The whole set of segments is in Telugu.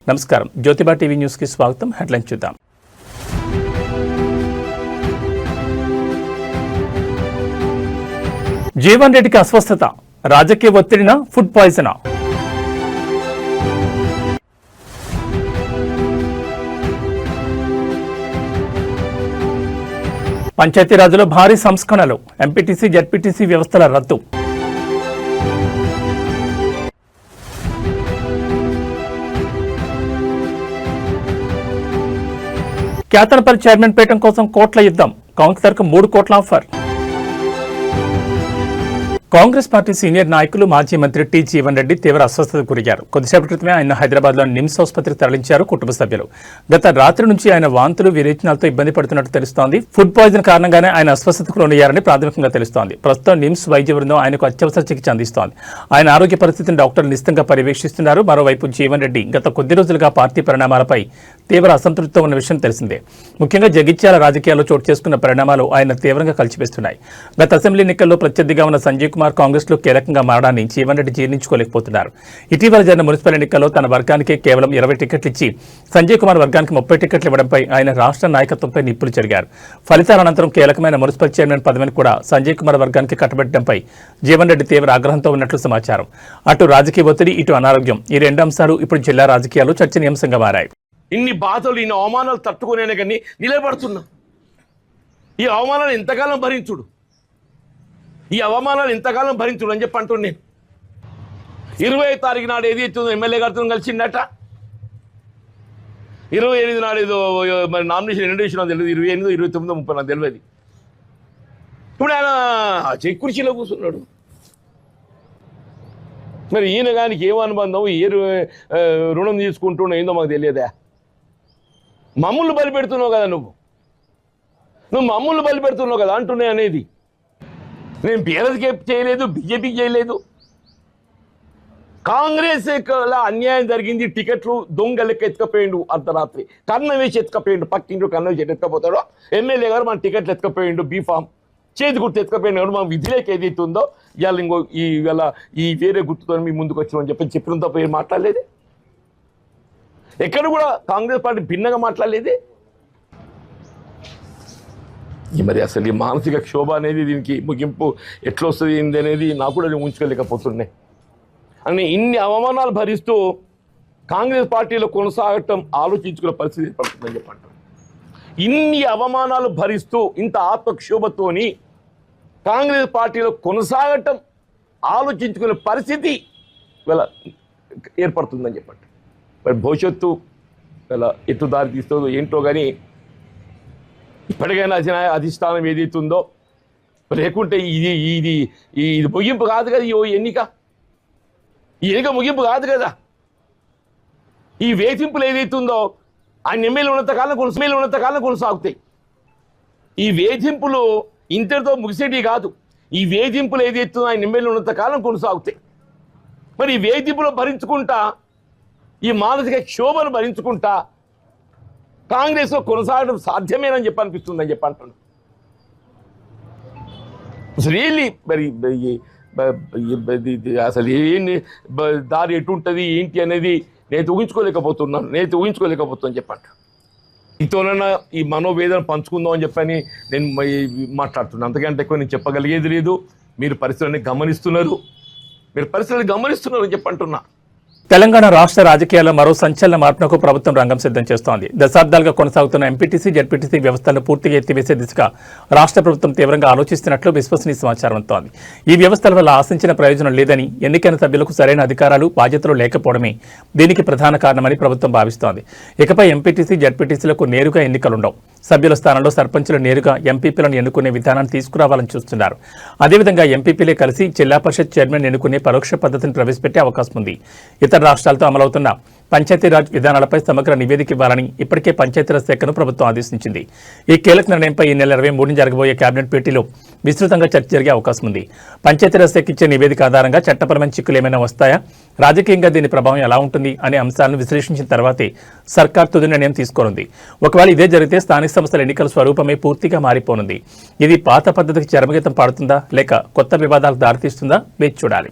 నమస్కారం జ్యోతిబా టీవీ న్యూస్ కి స్వాగతం. హెడ్లైన్ చూద్దాం. జీవన్ రెడ్డికి అస్వస్థత, రాజకీయ ఒత్తిడిన ఫుడ్ పాయిజనా? పంచాయతీరాజ్లో భారీ సంస్కరణలు, ఎంపీటీసీ జెడ్పీటీసీ వ్యవస్థల రద్దు. కేతనపల్లి చైర్మన్ పీఠం కోసం కోట్ల యుద్ధం, కౌన్సిలర్కు 3 కోట్ల ఆఫర్. కాంగ్రెస్ పార్టీ సీనియర్ నాయకులు మాజీ మంత్రి టి జీవన్ రెడ్డి తీవ్ర అస్వస్థతకు గురయ్యారు. కొద్దిసేపటి క్రితమే ఆయన హైదరాబాద్లోని నిమ్స్ ఆసుపత్రికి తరలించారు కుటుంబ సభ్యులు. గత రాత్రి నుంచి ఆయన వాంతులు విరేచనాలతో ఇబ్బంది పడుతున్నట్టు తెలుస్తోంది. ఫుడ్ పాయిజన్ కారణంగానే ఆయన అస్వస్థతకు లోనయ్యారని ప్రాథమికంగా తెలుస్తోంది. ప్రస్తుతం నిమ్స్ వైద్య బృందం ఆయనకు అత్యవసర చికిత్స అందిస్తోంది. ఆయన ఆరోగ్య పరిస్థితిని డాక్టర్లు నిశితంగా పర్యవేక్షిస్తున్నారు. మరోవైపు జీవన్ రెడ్డి గత కొద్ది రోజులుగా పార్టీ పరిణామాలపై తీవ్ర అసంతృప్తితో ఉన్న విషయం తెలిసిందే. ముఖ్యంగా జగిత్యాల రాజకీయాల్లో చోటు చేసుకున్న పరిణామాలు ఆయన తీవ్రంగా కలిచివేస్తున్నాయి. గత అసెంబ్లీ ఎన్నికల్లో ప్రత్యర్థిగా ఉన్న సంజయ్ కుమార్ కాంగ్రెస్ లో కీలకంగా మారడాన్ని జీవన్ రెడ్డి జీర్ణించుకోలేకపోతున్నారు. ఇటీవల జరిగిన మున్సిపల్ ఎన్నికల్లో తన వర్గానికే కేవలం 20 టికెట్లు ఇచ్చి సంజయ్ కుమార్ వర్గానికి 30 టికెట్లు ఇవ్వడంపై ఆయన రాష్ట్ర నాయకత్వంపై నిప్పులు చెరిగారు. ఫలితాల అనంతరం కీలకమైన మున్సిపల్ చైర్మన్ పదవిని కూడా సంజయ్ కుమార్ వర్గానికి కట్టబెట్టడంపై జీవన్ రెడ్డి తీవ్ర ఆగ్రహంతో ఉన్నట్లు సమాచారం. అటు రాజకీయ ఒత్తిడి, ఇటు అనారోగ్యం, ఈ 2 అంశాలు ఇప్పుడు జిల్లా రాజకీయాల్లో చర్చనీయాంశంగా మారాయి. ఇన్ని బాధలు, ఇన్ని అవమానాలు తట్టుకునే కానీ నిలబడుతున్నా. ఈ అవమానాలు ఎంతకాలం భరించుడు, ఈ అవమానాలు ఎంతకాలం భరించుడు అని చెప్పి అంటున్నాను నేను. 20వ తారీఖు నాడు ఏది అవుతుందో ఎమ్మెల్యే గారితో కలిసిందట. 28 నాడు ఏదో మరి నామినేషన్ ఎన్ని వేసినా తెలియదు. 28, 29, 30 నాకు తెలియదు. ఇప్పుడు ఆయన కుర్చీలో కూర్చున్నాడు. మరి ఈయన గానికి ఏం అనుబంధం, ఏ రుణం తీసుకుంటున్నా ఏందో మాకు తెలియదా? మమ్మల్ని బలిపెడుతున్నావు కదా, నువ్వు మమ్మల్ని బలిపెడుతున్నావు కదా అంటున్నాయి అనేది. నేను బీఆర్ఎస్కి చేయలేదు, బీజేపీకి చేయలేదు. కాంగ్రెస్ అన్యాయం జరిగింది. టికెట్లు దొంగలకి ఎత్తుకపోయిండు, అర్ధరాత్రి కన్న వేసి ఎత్తుకపోయిండు. పక్కింటి కన్న వేసి ఎత్తుకపోతాడో ఎమ్మెల్యే గారు మన టికెట్లు ఎత్తుకపోయిండు, బీఫామ్ చేతి గుర్తు ఎత్తుకపోయిండు. మన విధిలోకి ఏదైతే ఉందో ఇవాళ ఇవాళ ఈ వేరే గుర్తుతో మీ ముందుకు వచ్చినామని చెప్పిన తప్ప ఏం మాట్లాడలేదు. ఎక్కడ కూడా కాంగ్రెస్ పార్టీ భిన్నంగా మాట్లాడలేదు. మరి అసలు ఈ మానసిక క్షోభ అనేది, దీనికి ముగింపు ఎట్లా వస్తుంది ఏంది అనేది నాకు కూడా ఉంచుకోలేకపోతున్నాయి. అని ఇన్ని అవమానాలు భరిస్తూ కాంగ్రెస్ పార్టీలో కొనసాగటం ఆలోచించుకునే పరిస్థితి ఏర్పడుతుందని చెప్పంటారు. ఇన్ని అవమానాలు భరిస్తూ ఇంత ఆత్మక్షోభతోని కాంగ్రెస్ పార్టీలో కొనసాగటం ఆలోచించుకునే పరిస్థితి ఇలా ఏర్పడుతుందని చెప్పండి. మరి భవిష్యత్తు ఇలా ఎటు దారి తీస్తుందో ఏంటో కానీ ఇప్పటికైనా అధిష్టానం ఏదైతుందో, లేకుంటే ఇది ముగింపు కాదు కదా. ఈ ఎన్నిక ముగింపు కాదు కదా. ఈ వేధింపులు ఏదైతుందో ఆయన ఎమ్మెల్యే ఉన్నంతకాలం కొనసాగుతాయి. ఈ వేధింపులు ఇంతటితో ముగిసేటివి కాదు. ఈ వేధింపులు ఏదైతుందో ఆయన ఎమ్మెల్యే ఉన్నంతకాలం కొనసాగుతాయి. మరి ఈ వేధింపులు భరించుకుంటా, ఈ మానసిక క్షోభను భరించుకుంటా కాంగ్రెస్లో కొనసాగడం సాధ్యమేనని చెప్పి అనిపిస్తుందని చెప్పి అంటున్నాను. రియల్లీ మరి అసలు ఏంటి దారి ఎటు ఉంటుంది ఏంటి అనేది నేను ఊహించుకోలేకపోతున్నాను చెప్పంట. ఇతోనైనా ఈ మనోవేదన పంచుకుందాం అని చెప్పని నేను మాట్లాడుతున్నాను. అంతకంటే ఎక్కువ నేను చెప్పగలిగేది లేదు. మీరు పరిస్థితులని గమనిస్తున్నారు అని చెప్పంటున్నా. తెలంగాణ రాష్ట్ర రాజకీయాల్లో మరో సంచలన మార్పునకు ప్రభుత్వం రంగం సిద్ధం చేస్తోంది. దశాబ్దాలుగా కొనసాగుతున్న ఎంపీటీసీ జెడ్పీటీసీ వ్యవస్థలను పూర్తిగా ఎత్తివేసే దిశగా రాష్ట్ర ప్రభుత్వం తీవ్రంగా ఆలోచిస్తున్నట్లు విశ్వసనీయ సమాచారం అందుతోంది. ఈ వ్యవస్థల వల్ల ఆశించిన ప్రయోజనం లేదని, ఎన్నికైన సభ్యులకు సరైన అధికారాలు, బాధ్యతలు లేకపోవడమే దీనికి ప్రధాన కారణమని ప్రభుత్వం భావిస్తోంది. ఇకపై ఎంపీటీసీ జెడ్పీటీసీలకు నేరుగా ఎన్నికలుండవు. సభ్యుల స్థానంలో సర్పంచులు నేరుగా ఎంపీపీలను ఎన్నుకునే విధానాన్ని తీసుకురావాలని చూస్తున్నారు. అదేవిధంగా ఎంపీపీలే కలిసి జిల్లా పరిషత్ చైర్మన్ ఎన్నుకునే పరోక్ష పద్ధతిని ప్రవేశపెట్టే అవకాశం ఉంది. ఇతర రాష్ట్రాలతో అమలవుతున్న పంచాయతీరాజ్ విధానాలపై సమగ్ర నివేదిక ఇవ్వాలని ఇప్పటికే పంచాయతీరాజ్ శాఖను ప్రభుత్వం ఆదేశించింది. ఈ కీలక నిర్ణయంపై ఈ నెల 23 జరగబోయే కేబినెట్ భేటీలో విస్తృతంగా చర్చ జరిగే అవకాశం ఉంది. పంచాయతీరాజ్ శాఖ ఇచ్చే నివేదిక ఆధారంగా చట్టపరమైన చిక్కులు ఏమైనా వస్తాయా, రాజకీయంగా దీని ప్రభావం ఎలా ఉంటుంది అనే అంశాలను విశ్లేషించిన తర్వాతే సర్కార్ తుది నిర్ణయం తీసుకోనుంది. ఒకవేళ ఇదే జరిగితే స్థానిక సంస్థల ఎన్నికల స్వరూపమే పూర్తిగా మారిపోనుంది. ఇది పాత పద్ధతికి చరమగీతం పాడుతుందా, లేక కొత్త వివాదాలకు దారితీస్తుందా వేచి చూడాలి.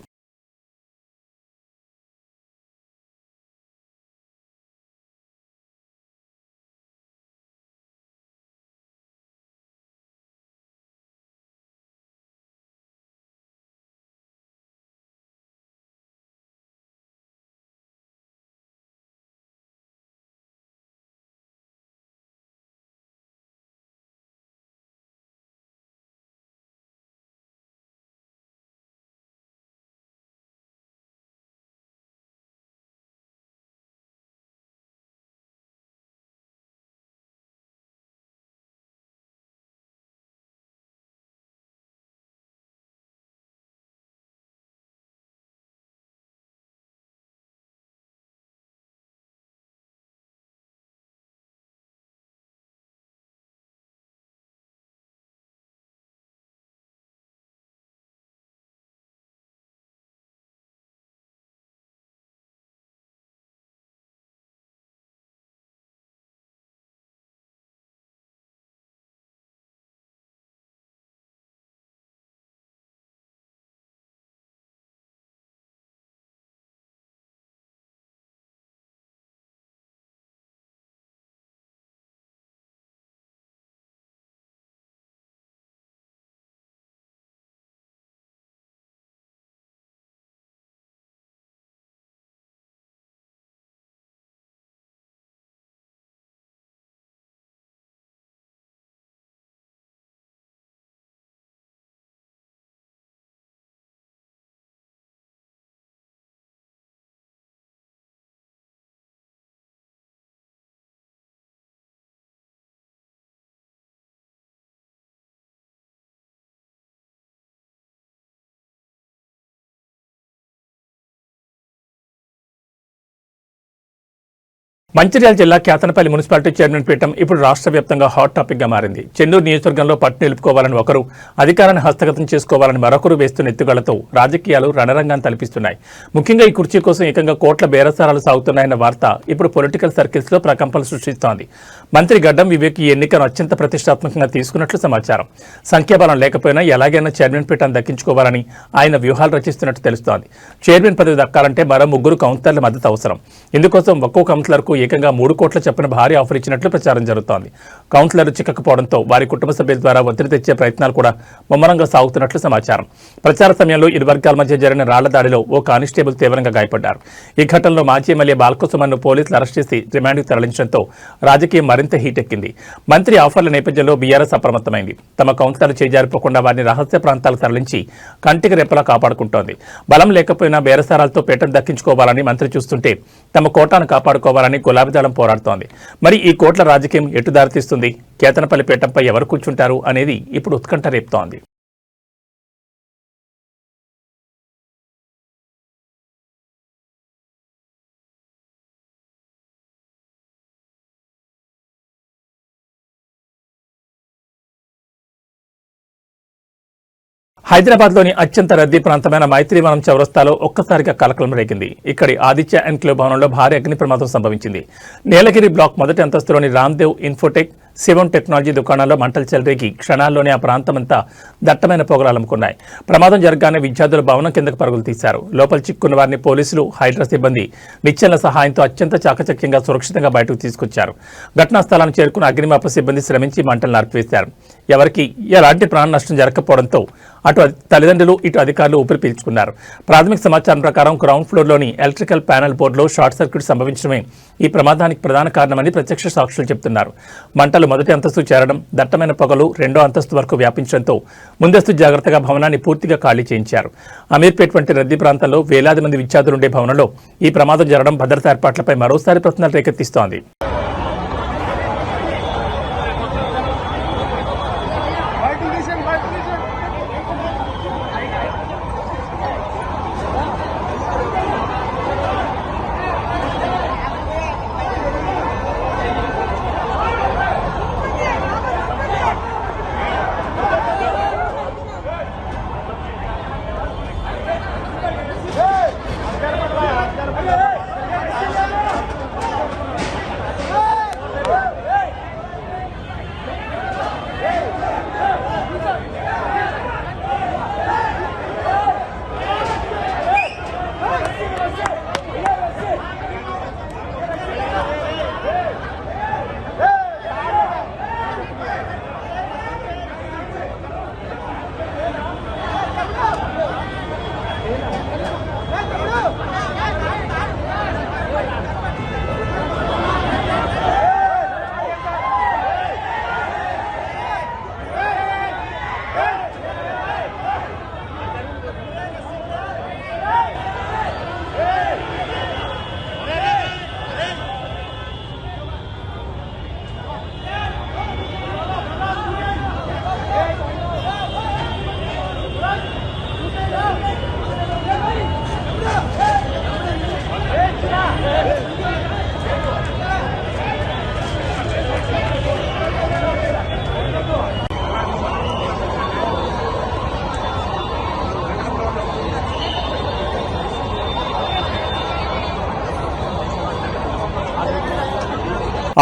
మంచిర్యాల జిల్లా కేతనపల్లి మున్సిపాలిటీ చైర్మన్ పీఠం ఇప్పుడు రాష్ట్ర వ్యాప్తంగా హాట్ టాపిక్ గా మారింది. చెన్నూరు నియోజకవర్గంలో పట్టు నిలుపుకోవాలని ఒకరు, అధికారాన్ని హస్తగతం చేసుకోవాలని మరొకరు వేస్తున్న ఎత్తుగడలతో రాజకీయాలు రణరంగాన్ని తలపిస్తున్నాయి. ముఖ్యంగా ఈ కుర్చీ కోసం ఏకంగా కోట్ల బేరసారాలు సాగుతున్నాయన్న వార్త ఇప్పుడు పొలిటికల్ సర్కిల్స్ లో ప్రకంపనలు సృష్టిస్తోంది. మంత్రి గడ్డం వివేక్ ఈ ఎన్నికను అత్యంత ప్రతిష్టాత్మకంగా తీసుకున్నట్లు సమాచారం. సంఖ్యాబలం లేకపోయినా ఎలాగైనా చైర్మన్ పీఠాన్ని దక్కించుకోవాలని ఆయన వ్యూహాలు రచిస్తున్నట్టు తెలుస్తోంది. చైర్మన్ పదవి దక్కాలంటే మరో 3 కౌన్సిలర్ల మద్దతు అవసరం. ఇందుకోసం ఒక్కో కౌన్సిలర్కు ఏకంగా 3 కోట్ల చొప్పున భారీ ఆఫర్ ఇచ్చినట్లు ప్రచారం జరుగుతోంది. కౌన్సిలర్లు చిక్కకపోవడంతో వారి కుటుంబ సభ్యుల ద్వారా ఒత్తిడి తెచ్చే ప్రయత్నాలు కూడా ముమ్మరంగా సాగుతున్నట్లు సమాచారం. ప్రచార సమయంలో ఇరు వర్గాల మధ్య జరిగిన రాళ్ల దాడిలో ఓ కానిస్టేబుల్ తీవ్రంగా గాయపడ్డారు. ఈ ఘటనలో మాజీ ఎమ్మెల్యే బాలకుసుమన్ను పోలీసులు అరెస్ట్ చేసి రిమాండ్కు తరలించడంతో రాజకీయం మరింత హీట్ ఎక్కింది. మంత్రి ఆఫర్ల నేపథ్యంలో బీఆర్ఎస్ అప్రమత్తమైంది. తమ కౌన్సిలర్లు చేజారిపోకుండా వారిని రహస్య ప్రాంతాలకు తరలించి కంటికి రెప్పలా కాపాడుకుంటోంది. బలం లేకపోయినా బేరసారాలతో పీఠం దక్కించుకోవాలని మంత్రి చూస్తుంటే తమ కోటాను కాపాడుకోవాలని గులాబీదళం పోరాడుతోంది. మరి ఈ కోట్ల రాజకీయం ఎటు దారితీస్తుంది? కేతనపల్లి పీఠంపై ఎవరు కూర్చుంటారు అనేది ఇప్పుడు ఉత్కంఠ రేపుతోంది. హైదరాబాద్లోని అత్యంత రద్దీ ప్రాంతమైన మైత్రివనం చౌరస్తాలో ఒక్కసారిగా కలకలం రేగింది. ఇక్కడి ఆదిత్య ఎన్క్లేవ్ భవనంలో భారీ అగ్ని ప్రమాదం సంభవించింది. నీలగిరి బ్లాక్ మొదటి అంతస్తులోని రామ్దేవ్ ఇన్ఫోటెక్, శివం టెక్నాలజీ దుకాణాల్లో మంటలు చెలరేగి క్షణాల్లోనే ఆ ప్రాంతమంతా దట్టమైన పొగలు అలుముకున్నాయి. ప్రమాదం జరగగానే విద్యార్థులు భవనం కిందకు పరుగులు తీశారు. లోపల చిక్కున్న వారిని పోలీసులు, హైడ్రా సిబ్బంది నిచ్చెనల సహాయంతో అత్యంత చాకచక్యంగా సురక్షితంగా బయటకు తీసుకొచ్చారు. ఘటనా స్థలాన్ని చేరుకున్న అగ్నిమాపక సిబ్బంది శ్రమించి మంటలు నరికివేశారు. ఎవరికి ఎలాంటి ప్రాణ నష్టం జరగకపోవడంతో అటు తల్లిదండ్రులు, ఇటు అధికారులు ఊపిరి పీల్చుకున్నారు. ప్రాథమిక సమాచారం ప్రకారం గ్రౌండ్ ఫ్లోర్లోని ఎలక్ట్రికల్ ప్యానెల్ బోర్డులో షార్ట్ సర్క్యూట్ సంభవించడమే ఈ ప్రమాదానికి ప్రధాన కారణమని ప్రత్యక్ష సాక్షులు చెబుతున్నారు. మంటలు మొదటి అంతస్తు చేరడం, దట్టమైన పొగలు 2వ అంతస్తు వరకు వ్యాపించడంతో ముందస్తు జాగ్రత్తగా భవనాన్ని పూర్తిగా ఖాళీ చేయించారు. అమీర్పేట్ వంటి రద్దీ ప్రాంతాల్లో వేలాది మంది విద్యార్థులుండే భవనంలో ఈ ప్రమాదం జరగడం భద్రతా ఏర్పాట్లపై మరోసారి ప్రశ్నలు రేకెత్తిస్తోంది.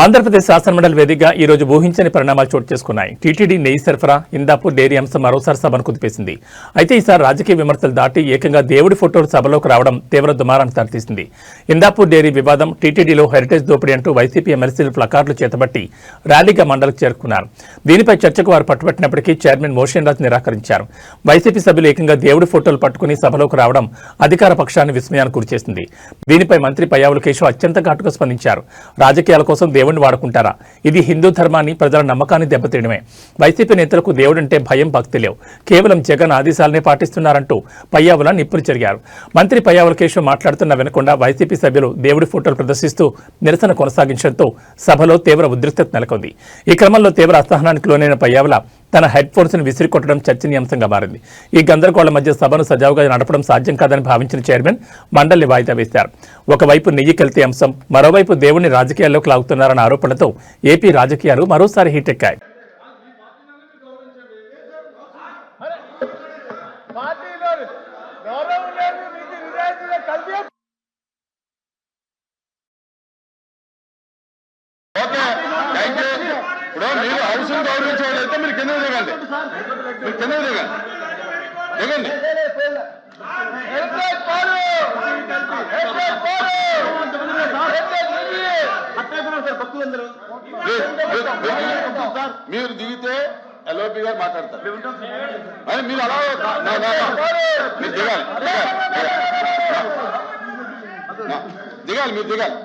ఆంధ్రప్రదేశ్ శాసనమండలి వేదికగా ఈ రోజు ఊహించని పరిణామాలు చోటు చేసుకున్నాయి. టీటీడీ నెయ్యి సరఫరా, ఇందాపూర్ డైరీ అంశం మరోసారి సభను కుదిపేసింది. అయితే ఈసారి రాజకీయ విమర్శలు దాటి ఏకంగా దేవుడి ఫోటోలు సభలోకి రావడం తీవ్ర దుమారానికి దారితీసింది. ఇందాపూర్ డైరీ వివాదం, టీటీడీలో హెరిటేజ్ దోపిడీ అంటూ వైసీపీ ఎమ్మెల్సీలు ప్లకార్డులు చేతబట్టి ర్యాలీగా మండలికి చేరుకున్నారు. దీనిపై చర్చకు వారు పట్టుబట్టినప్పటికీ చైర్మన్ మోషన్ రాజ్ నిరాకరించారు. వైసీపీ సభ్యులు ఏకంగా దేవుడి ఫోటోలు పట్టుకుని సభలోకి రావడం అధికార పక్షాన్ని విస్మయానికి గురిచేసింది. దీనిపై మంత్రి పయ్యావుల కేశవ్ అత్యంత ఘాటుగా స్పందించారు. రాజకీయాల కోసం దేవుడిని వాడుకుంటారా? ఇది హిందూ ధర్మాన్ని, ప్రజల నమ్మకాన్ని దెబ్బతీయడమే. వైసీపీ నేతలకు దేవుడంటే భయం, భక్తి లేవు. కేవలం జగన్ ఆదేశాలనే పాటిస్తున్నారంటూ పయ్యావుల నిప్పులు చెరిగారు. మంత్రి పయ్యావుల కేశవ్ మాట్లాడుతున్న వినకుండా వైసీపీ సభ్యులు దేవుడి ఫోటోలు ప్రదర్శిస్తూ నిరసన కొనసాగించడంతో సభలో తీవ్ర ఉద్రిక్తత నెలకొంది. ఈ క్రమంలో తీవ్ర అసహనానికి లోనైన పయ్యావుల తన హెడ్ ఫోన్స్ ను విసిరి కొట్టడం చర్చనీయాంశంగా మారింది. ఈ గందరగోళం మధ్య సభను సజావుగా నడపడం సాధ్యం కాదని భావించిన చైర్మన్ మండలిని వాయిదా వేశారు. ఒకవైపు నెయ్యి కల్తీ అంశం, మరోవైపు దేవుణ్ణి రాజకీయాల్లోకి లాగుతున్నారన్న ఆరోపణలతో ఏపీ రాజకీయాలు మరోసారి హీటెక్కాయి. ఇప్పుడు మీరు హౌస్ని గౌరవించేవాళ్ళైతే మీరు కింద దిగండి, మీరు కింద దిగండి, దిగండి. మీరు దిగితే ఎల్ఓపి గారు మాట్లాడతారు. అని మీరు అలా మీరు దిగాలి, దిగాలి, మీరు దిగాలి.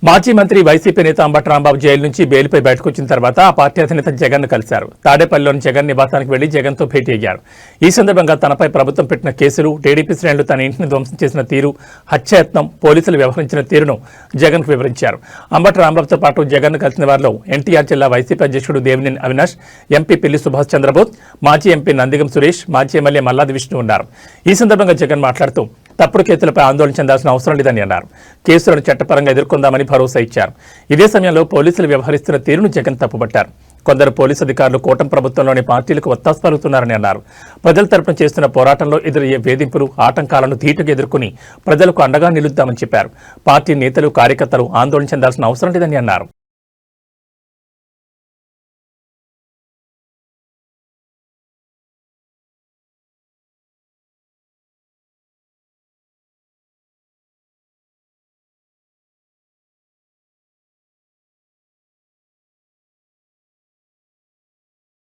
మాజీ మంత్రి వైసీపీ నేత అంబటి రాంబాబు జైలు నుంచి బెయిల్పై బయటకు వచ్చిన తర్వాత ఆ పార్టీ అధినేత జగన్ ను కలిశారు. తాడేపల్లిలోని జగన్ నివాసానికి వెళ్లి జగన్ తో భేటీ అయ్యారు. ఈ సందర్భంగా తనపై ప్రభుత్వం పెట్టిన కేసులు, టీడీపీ శ్రేణులు తన ఇంటిని ధ్వంసం చేసిన తీరు, హత్యాయత్నం, పోలీసులు వ్యవహరించిన తీరును జగన్ కు వివరించారు. అంబటి రాంబాబుతో పాటు జగన్ ను కలిసిన వారిలో ఎన్టీఆర్ జిల్లా వైసీపీ అధ్యక్షుడు దేవినేని అవినాష్, ఎంపీ పిల్లి సుభాష్ చంద్రబోస్, మాజీ ఎంపీ నందిగం సురేష్, మాజీ ఎమ్మెల్యే మల్లాది విష్ణు ఉన్నారు. ఈ సందర్భంగా జగన్ మాట్లాడుతూ తప్పుడు కేసులపై ఆందోళన చెందాల్సిన అవసరం లేదని అన్నారు. కేసులను చట్టపరంగా ఎదుర్కొందామని భరోసా ఇచ్చారు. ఇదే సమయంలో పోలీసులు వ్యవహరిస్తున్న తీరును జగన్ తప్పుపట్టారు. కొందరు పోలీసు అధికారులు కూటమి ప్రభుత్వంలోని పార్టీలకు ఒత్తాసు పలుకుతున్నారని అన్నారు. ప్రజల తరపున చేస్తున్న పోరాటంలో ఎదురయ్యే వేధింపులు, ఆటంకాలను ధీటుగా ఎదుర్కొని ప్రజలకు అండగా నిలుద్దామని చెప్పారు. పార్టీ నేతలు, కార్యకర్తలు ఆందోళన చెందాల్సిన అవసరం లేదని అన్నారు.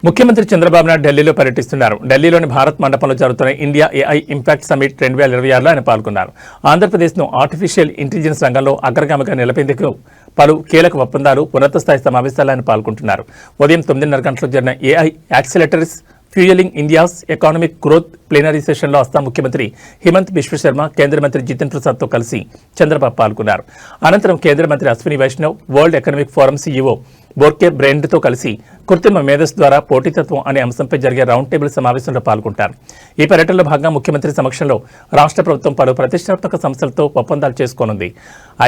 ముఖ్యమంత్రి చంద్రబాబు నాయుడు ఢిల్లీలో పర్యటిస్తున్నారు. ఢిల్లీలోని భారత్ మండపంలో జరుగుతున్న ఇండియా ఏఐ ఇంపాక్ట్ సమిట్ 2026లో ఆయన పాల్గొన్నారు. ఆంధ్రప్రదేశ్ను ఆర్టిఫిషియల్ ఇంటెలిజెన్స్ రంగంలో అగ్రగామిగా నిలపేందుకు పలు కీలక ఒప్పందాలు, ఉన్నత స్థాయి సమావేశాల్లో ఆయన పాల్గొంటున్నారు. ఉదయం 9:30 గంటలకు జరిగిన AI accelerators fuelling India's economic growth plenary సెషన్లో అస్సాం ముఖ్యమంత్రి హిమంత్ బిశ్వ శర్మ, కేంద్ర మంత్రి జితిన్ ప్రసాద్తో కలిసి చంద్రబాబు పాల్గొన్నారు. అనంతరం కేంద్ర మంత్రి Ashwini Vaishnaw, World Economic Forum CEO Borge బ్రెండ్తో కలిసి కృత్రిమ మేధస్సు ద్వారా పోటీతత్వం అనే అంశంపై జరిగే రౌండ్ టేబుల్ సమావేశంలో పాల్గొంటారు. ఈ పర్యటనలో భాగంగా ముఖ్యమంత్రి సమక్షంలో రాష్ట్ర ప్రభుత్వం పలు ప్రతిష్టాత్మక సంస్థలతో ఒప్పందాలు చేసుకోనుంది.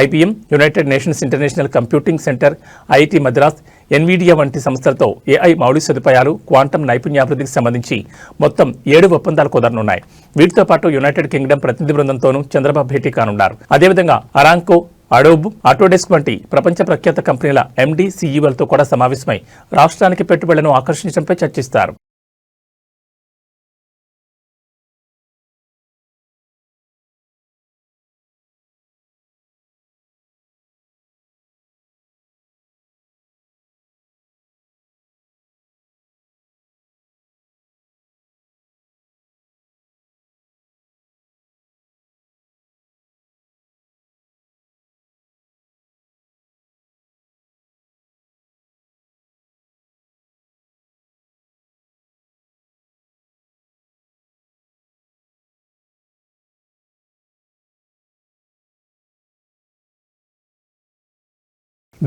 IBM, United Nations International Computing Centre, IIT Madras, Nvidia వంటి సంస్థలతో ఏఐ మౌలిక సదుపాయాలు, క్వాంటం నైపుణ్యాభివృద్ధికి సంబంధించి మొత్తం 7 ఒప్పందాలు కుదరనున్నాయి. వీటితో పాటు యునైటెడ్ కింగ్డమ్ ప్రతినిధి బృందంతోనూ చంద్రబాబు భేటీ కానున్నారు. అదేవిధంగా అరాంకో, అడోబ్, ఆటోడెస్క్ వంటి ప్రపంచ ప్రఖ్యాత కంపెనీల ఎండీ, సీఈఓలతో కూడా సమావేశమై రాష్ట్రానికి పెట్టుబడులను ఆకర్షించడంపై చర్చిస్తారు.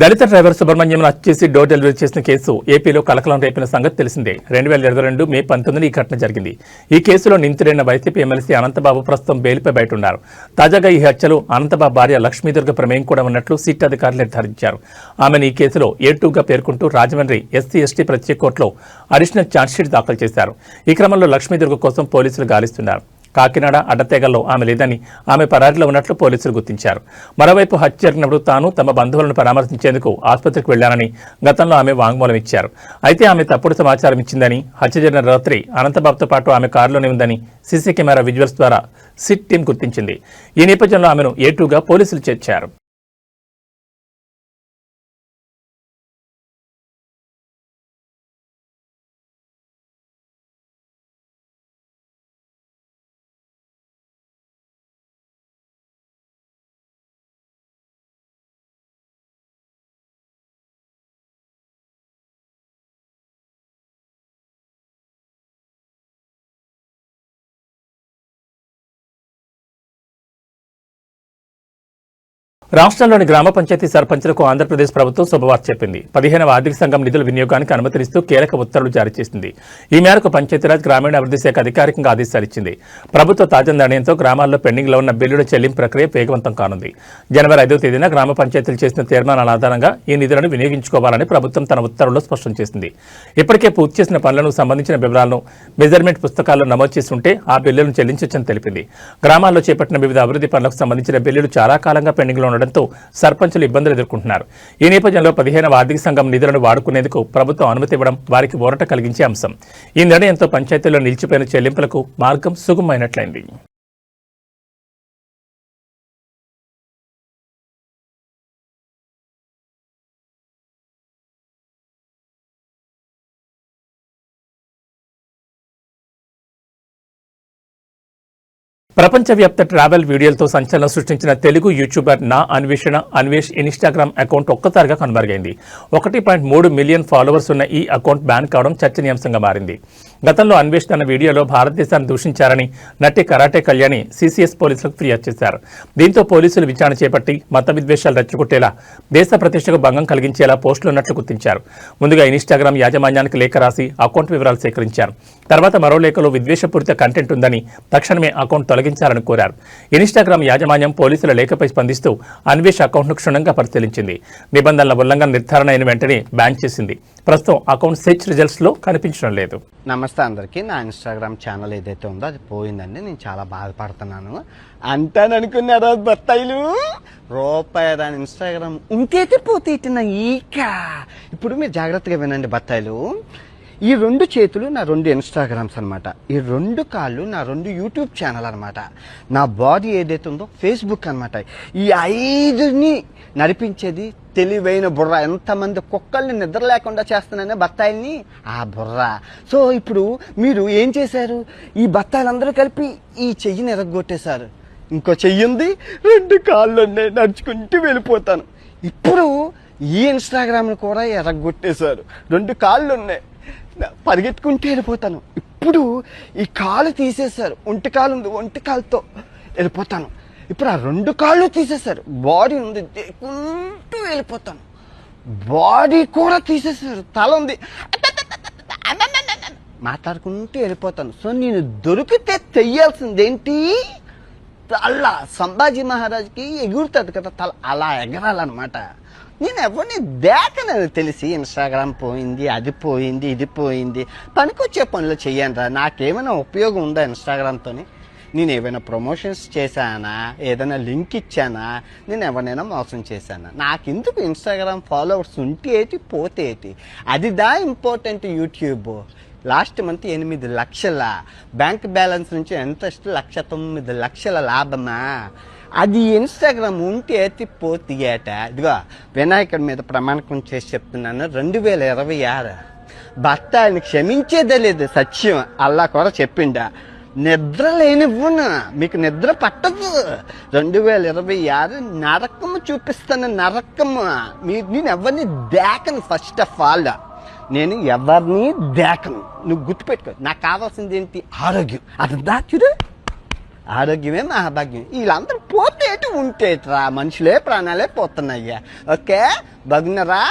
దళిత డ్రైవర్ సుబ్రహ్మణ్యం హత్య చేసి డోర్ డెలివరీ చేసిన కేసు ఏపీలో కలకలం రేపిన సంగతి తెలిసిందే. 2022 మే 19 ఈ ఘటన జరిగింది. ఈ కేసులో నిందితుడైన వైసీపీ ఎమ్మెల్సీ అనంతబాబు ప్రస్తుతం బెయిల్పై బయట ఉన్నారు. తాజాగా ఈ హత్యలో అనంతబాబు భార్య లక్ష్మీదుర్గ ప్రమేయం కూడా ఉన్నట్లు సిట్ అధికారులు నిర్ధారించారు. ఆమెను ఈ కేసులో A2గా పేర్కొంటూ రాజమండ్రి ఎస్సీ/ఎస్టీ ప్రత్యేక కోర్టులో అడిషనల్ ఛార్జ్షీట్ దాఖలు చేశారు. ఈ క్రమంలో లక్ష్మీదుర్గ కోసం పోలీసులు గాలిస్తున్నారు. కాకినాడ అడ్డతేగల్లో ఆమె లేదని, ఆమె పరారీలో ఉన్నట్లు పోలీసులు గుర్తించారు. మరోవైపు హత్య జరిగినప్పుడు తాను తమ బంధువులను పరామర్శించేందుకు ఆసుపత్రికి వెళ్లానని గతంలో ఆమె వాంగ్మూలం ఇచ్చారు. అయితే ఆమె తప్పుడు సమాచారం ఇచ్చిందని, హత్య జరిగిన రాత్రి అనంతబాబుతో పాటు ఆమె కారులోనే ఉందని సీసీ కెమెరా విజువల్స్ ద్వారా సిట్ టీం గుర్తించింది. ఈ నేపథ్యంలో ఆమెను A2గా పోలీసులు చేర్చారు. రాష్ట్రంలోని గ్రామ పంచాయతీ సర్పంచులకు ఆంధ్రప్రదేశ్ ప్రభుత్వం శుభవార్త చెప్పింది. 15వ ఆర్థిక సంఘం నిధుల వినియోగానికి అనుమతినిస్తూ కీలక ఉత్తర్వులు జారీ చేసింది. ఈ మేరకు పంచాయతీరాజ్ గ్రామీణాభివృద్ధి శాఖ అధికారికంగా ఆదేశాలిచ్చింది. ప్రభుత్వ తాజా నిర్ణయంతో గ్రామాల్లో పెండింగ్లో ఉన్న బిల్లుల చెల్లింపు ప్రక్రియ వేగవంతం కానుంది. జనవరి 5వ తేదీన గ్రామ పంచాయతీలు చేసిన తీర్మానాల ఆధారంగా ఈ నిధులను వినియోగించుకోవాలని ప్రభుత్వం తన ఉత్తర్వుల్లో స్పష్టం చేసింది. ఇప్పటికే పూర్తి చేసిన పనులకు సంబంధించిన వివరాలను మెజర్మెంట్ పుస్తకాల్లో నమోదు చేసి ఉంటే ఆ బిల్లులను చెల్లించొచ్చని తెలిపింది. గ్రామాల్లో చేపట్టిన వివిధ అభివృద్ధి పనులకు సంబంధించిన బిల్లులు చాలా కాలంగా పెండింగ్లో ఉండడంతో సర్పంచులు ఇబ్బందులు ఎదుర్కొంటున్నారు. ఈ నేపథ్యంలో 15వ ఆర్థిక సంఘం నిధులను వాడుకునేందుకు ప్రభుత్వం అనుమతి ఇవ్వడం వారికి ఊరట కలిగించే అంశం. ఈ నిర్ణయంతో పంచాయతీల్లో నిలిచిపోయిన చెల్లింపులకు మార్గం సుగమమైనట్లయింది. ప్రపంచవ్యాప్త ట్రావెల్ వీడియోలతో సంచలనం సృష్టించిన తెలుగు యూట్యూబర్ నా అన్వేషణ అన్వేష్ ఇన్స్టాగ్రామ్ అకౌంట్ ఒక్కసారిగా కనుమరుగైంది. 1.3 మిలియన్ ఫాలోవర్స్ ఉన్న ఈ అకౌంట్ బ్యాన్ కావడం చర్చనీయాంశంగా మారింది. గతంలో అన్వేష్ తన వీడియోలో భారతదేశాన్ని దూషించారని నటి కరాటే కళ్యాణి సిసిఎస్ పోలీసులకు ఫిర్యాదు చేశారు. దీంతో పోలీసులు విచారణ చేపట్టి మత విద్వేషాలు రెచ్చగొట్టేలా, దేశ ప్రతిష్టకు భంగం కలిగించేలా పోస్టులు ఉన్నట్లు గుర్తించారు. ముందుగా ఇన్స్టాగ్రామ్ యాజమాన్యానికి లేఖ రాసి అకౌంట్ వివరాలు సేకరించారు. తర్వాత మరో లేఖలో విద్వేషపూరిత కంటెంట్ ఉందని తక్షణమే అకౌంట్ తొలగించాలని కోరారు. ఇన్స్టాగ్రామ్ యాజమాన్యం పోలీసుల లేఖపై స్పందిస్తూ అన్వేష్ అకౌంట్ను క్షుణ్ణంగా పరిశీలించింది. నిబంధనల ఉల్లంఘన నిర్ధారణ అయిన వెంటనే బ్యాన్ చేసింది. ప్రస్తుతం అకౌంట్ సెర్చ్ రిజల్ట్స్ లో కనిపించడం లేదు. నమస్తే అందరికీ. నా ఇన్స్టాగ్రామ్ ఛానల్ ఏదైతే ఉందో అది పోయిందండి. నేను చాలా బాధపడుతున్నాను. అంటాననుకున్నారా బత్తాయిలు? రూపాయి దాని ఇన్స్టాగ్రామ్ ఇంకైతే పోతే ఇట్టిన ఈక. ఇప్పుడు మీరు జాగ్రత్తగా వినండి బత్తాయిలు. ఈ 2 చేతులు నా 2 ఇన్స్టాగ్రామ్స్ అనమాట. ఈ 2 కాళ్ళు నా 2 యూట్యూబ్ ఛానల్ అనమాట. నా బాడీ ఏదైతే ఉందో ఫేస్బుక్ అనమాట. ఈ 5ని నడిపించేది తెలివైన బుర్ర. ఎంతమంది కుక్కల్ని నిద్ర లేకుండా చేస్తున్నానే బత్తాయిల్ని, ఆ బుర్ర. సో ఇప్పుడు మీరు ఏం చేశారు? ఈ బత్తాయిలందరూ కలిపి ఈ చెయ్యిని ఎరగొట్టేశారు. ఇంకో చెయ్యి ఉంది, 2 కాళ్ళు ఉన్నాయి, నడుచుకుంటూ వెళ్ళిపోతాను. ఇప్పుడు ఈ ఇన్స్టాగ్రామ్ని కూడా ఎరగొట్టేశారు. 2 కాళ్ళు ఉన్నాయి, పరిగెత్తుకుంటూ వెళ్ళిపోతాను. ఇప్పుడు ఈ కాలు తీసేశారు. ఒంటి కాలు ఉంది, ఒంటి కాలుతో వెళ్ళిపోతాను. ఇప్పుడు ఆ 2 కాళ్ళు తీసేశారు. బాడీ ఉంది, దేకుంటూ వెళ్ళిపోతాను. బాడీ కూడా తీసేశారు. తల ఉంది, మాట్లాడుకుంటూ వెళ్ళిపోతాను. సో నేను దొరికితే తెయ్యాల్సిందేంటి? తల. సంభాజీ మహారాజ్కి ఎగురుతుంది కదా తల, అలా ఎగరాలన్నమాట. నేను ఎవరిని దేకనని తెలిసి ఇన్స్టాగ్రామ్ పోయింది, అది పోయింది, ఇది పోయింది. పనికొచ్చే పనులు చెయ్యను. నాకేమైనా ఉపయోగం ఉందా ఇన్స్టాగ్రామ్తో? నేను ఏమైనా ప్రమోషన్స్ చేశానా? ఏదైనా లింక్ ఇచ్చానా? నేను ఎవరినైనా మోసం చేశానా? నాకెందుకు ఇన్స్టాగ్రామ్ ఫాలోవర్స్ ఉంటే ఏంటి, పోతే ఏంటి? అది ఇంపార్టెంట్. యూట్యూబ్ లాస్ట్ మంత్ 8 లక్షల బ్యాంక్ బ్యాలెన్స్ నుంచి ఎంత 1,09,00,000 లాభమా? అది ఇన్స్టాగ్రామ్ ఉంటే పోతే ఏట. ఇదిగో వినాయకుడి మీద ప్రమాణకం చేసి చెప్తున్నాను, 2026 భర్తని క్షమించేదే లేదు. సత్యం అల్లా కూడా చెప్పిండా. నిద్ర లేనివ్వను, మీకు నిద్ర పట్టదు. 2026 నరకము చూపిస్తాను, నరకము. నేను ఎవరిని దేకను. ఫస్ట్ ఆఫ్ ఆల్ నేను ఎవరిని దేకను. నువ్వు గుర్తుపెట్టుకో. నాకు కావాల్సింది ఏంటి? ఆరోగ్యం. అది చూడు, ఆరోగ్యమే మహాభాగ్యం. వీళ్ళందరూ పోతేటి ఉంటేట్రా, మనుషులే ప్రాణాలే పోతున్నాయ్యా. ఓకే బగ్నరా,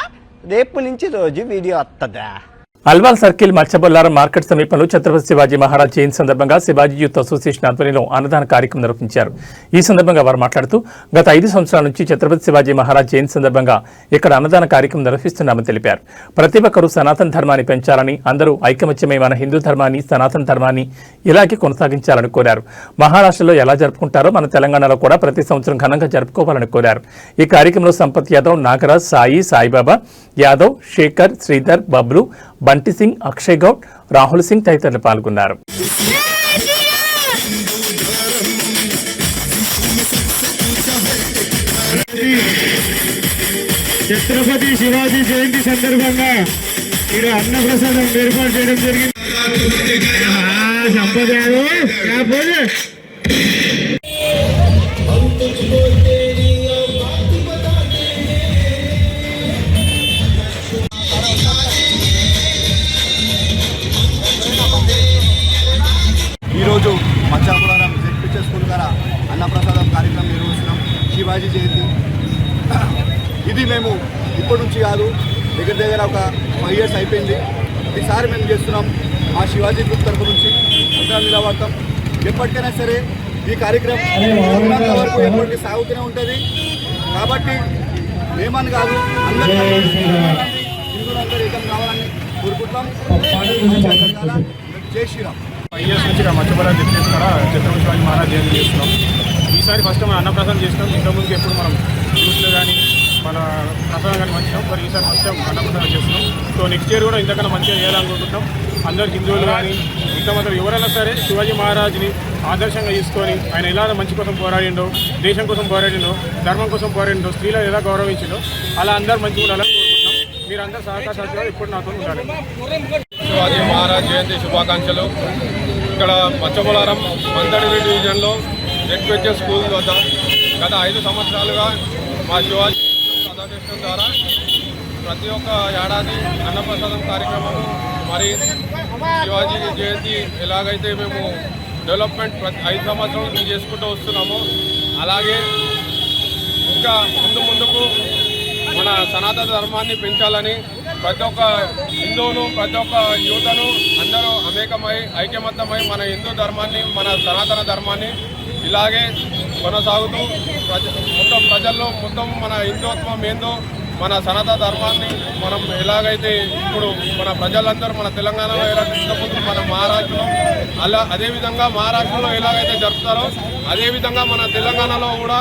రేపు నుంచి రోజు వీడియో వస్తుందా? అల్వాల్ సర్కిల్ మత్స్యబొల్లారం మార్కెట్ సమీపంలో ఛత్రపతి శివాజీ మహారాజ్ జయంతి సందర్భంగా శివాజీ యూత్ అసోసియేషన్ ఆధ్వర్యంలో అన్నదాన కార్యక్రమం నిర్వహించారు. ఈ సందర్భంగా వారు మాట్లాడుతూ గత 5 సంవత్సరాల నుంచి ఛత్రపతి శివాజీ మహారాజ్ జయంతి సందర్భంగా ఇక్కడ అన్నదాన కార్యక్రమం నిర్వహిస్తున్నామని తెలిపారు. ప్రతి ఒక్కరూ సనాతన ధర్మాన్ని పెంచాలని, అందరూ ఐకమత్యమై మన హిందూ ధర్మాన్ని, సనాతన ధర్మాన్ని ఇలాగే కొనసాగించాలని కోరారు. మహారాష్ట్రలో ఎలా జరుపుకుంటారో మన తెలంగాణలో కూడా ప్రతి సంవత్సరం ఘనంగా జరుపుకోవాలని కోరారు. ఈ కార్యక్రమంలో సంపత్ యాదవ్, నాగరాజ్, సాయిబాబా యాదవ్, శేఖర్, శ్రీధర్, బబ్లు, బంటి సింగ్, అక్షయ్ గౌడ్, రాహుల్ సింగ్ తదితరులు పాల్గొన్నారు. ఛత్రపతి శివాజీ జయంతి సందర్భంగా ఇక్కడ అన్నప్రసాదం ఏర్పాటు చేయడం జరిగింది. సంపద ఈరోజు మచ్చాపురం జెడ్పీహెచ్ స్కూల్ ద్వారా అన్నప్రసాదం కార్యక్రమం నిర్వహిస్తున్నాం. శివాజీ జయంతి మేము ఇప్పటి నుంచి కాదు, దగ్గర దగ్గర ఒక 5 years అయిపోయింది. ఈసారి మేము చేస్తున్నాం. మా శివాజీ గ్రూప్ తరఫు నుంచి అందరం నిలబడతాం. ఎప్పటికైనా సరే ఈ కార్యక్రమం ఉన్నంత వరకు ఎప్పటికీ సాగుతూనే ఉంటుంది. కాబట్టి మేమని కాదు, హిందువులందరూ ఏకం కావాలని కోరుకుంటాం. జై శ్రీరామ్. 5 years నుంచి మధ్యపరాలు చెప్పేసి కూడా ఛత్రపతి శివాజీ మహారాజ్ జయంతి చేస్తున్నాం. ఈసారి ఫస్ట్ మనం అన్నప్రసాదం చేసినాం. ఇంతకుముందుకు ఎప్పుడు మనం న్యూస్లో కానీ మన ప్రసాదం కానీ మంచినాం. మరి ఈసారి ఫస్ట్ టైం అన్నప్రసాదం చేస్తున్నాం. సో నెక్స్ట్ ఇయర్ కూడా ఇంతకన్నా మంచిగా చేయాలనుకుంటున్నాం. అందరు హిందువులు కానీ ఇంకా మాత్రం ఎవరైనా సరే శివాజీ మహారాజ్ని ఆదర్శంగా తీసుకొని ఆయన ఎలా మంచి కోసం పోరాడిండో, దేశం కోసం పోరాడిండో, ధర్మం కోసం పోరాడిండో, స్త్రీలను ఎలా గౌరవించిండో అలా అందరూ మంచిగా ఉండాలని కోరుకుంటున్నాం. మీరందరూ సహకార సహకారాలు ఎప్పుడు నాతో ఉండాలి. శివాజీ మహారాజ్ జయంతి శుభాకాంక్షలు. ఇక్కడ మచ్చబొలారం మందడివి డివిజన్లో జెడ్పిహెచ్ఎస్ స్కూల్ వద్ద గత 5 సంవత్సరాలుగా మా శివాజీ అధ్యక్షం ద్వారా ప్రతి ఒక్క ఏడాది అన్నప్రసాదం కార్యక్రమము, మరి శివాజీ జయంతి ఎలాగైతే మేము డెవలప్మెంట్ ప్రతి 5 సంవత్సరాల నుంచి చేసుకుంటూ వస్తున్నామో అలాగే ఇంకా ముందుకు మన సనాతన ధర్మాన్ని పెంచాలని ప్రతి ఒక్క హిందువును, ప్రతి ఒక్క యువతను అందరూ ఐక్యమత్తమై మన హిందూ ధర్మాన్ని, మన సనాతన ధర్మాన్ని ఇలాగే కొనసాగుతూ మొత్తం ప్రజల్లో మొత్తం మన హిందుత్వం ఏందో, మన సనాతన ధర్మాన్ని మనం ఎలాగైతే ఇప్పుడు మన ప్రజలందరూ మన తెలంగాణలో ఎలా తీసుకుపోతుంది, మన మహారాష్ట్రలో అదేవిధంగా మహారాష్ట్రలో ఎలాగైతే జరుపుతారో అదేవిధంగా మన తెలంగాణలో కూడా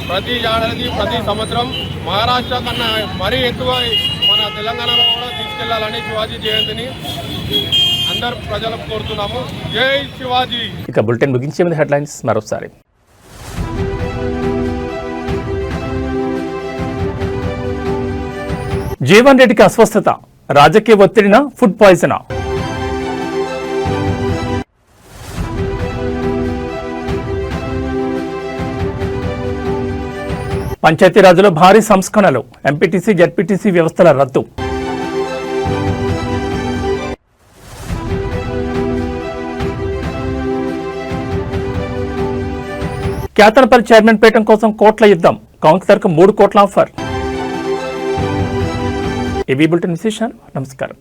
ప్రతి ఏడాది ప్రతి సంవత్సరం మహారాష్ట్ర కన్నా మరీ ఎక్కువ మన తెలంగాణలో కూడా తీసుకెళ్లాలని శివాజీ జయంతిని అందరు ప్రజలకు కోరుతున్నాము. జై శివాజీ. ఇక బులెటిన్ ముగించే ముందు హెడ్లైన్స్ మరోసారి. జీవన్ రెడ్డికి అస్వస్థత, రాజకీయ ఒత్తిడిన ఫుడ్ పాయిజనా? పంచాయతీరాజ్లో భారీ సంస్కరణలు, ఎంపీటీసీ జెడ్పీటీసీ వ్యవస్థల రద్దు. క్యాతనపల్లి చైర్మన్ పీఠం కోసం కోట్ల యుద్ధం, కౌన్సిలర్కు 3 కోట్ల ఆఫర్. ఏబీ బులెటిన్ విశేషాలు. నమస్కారం.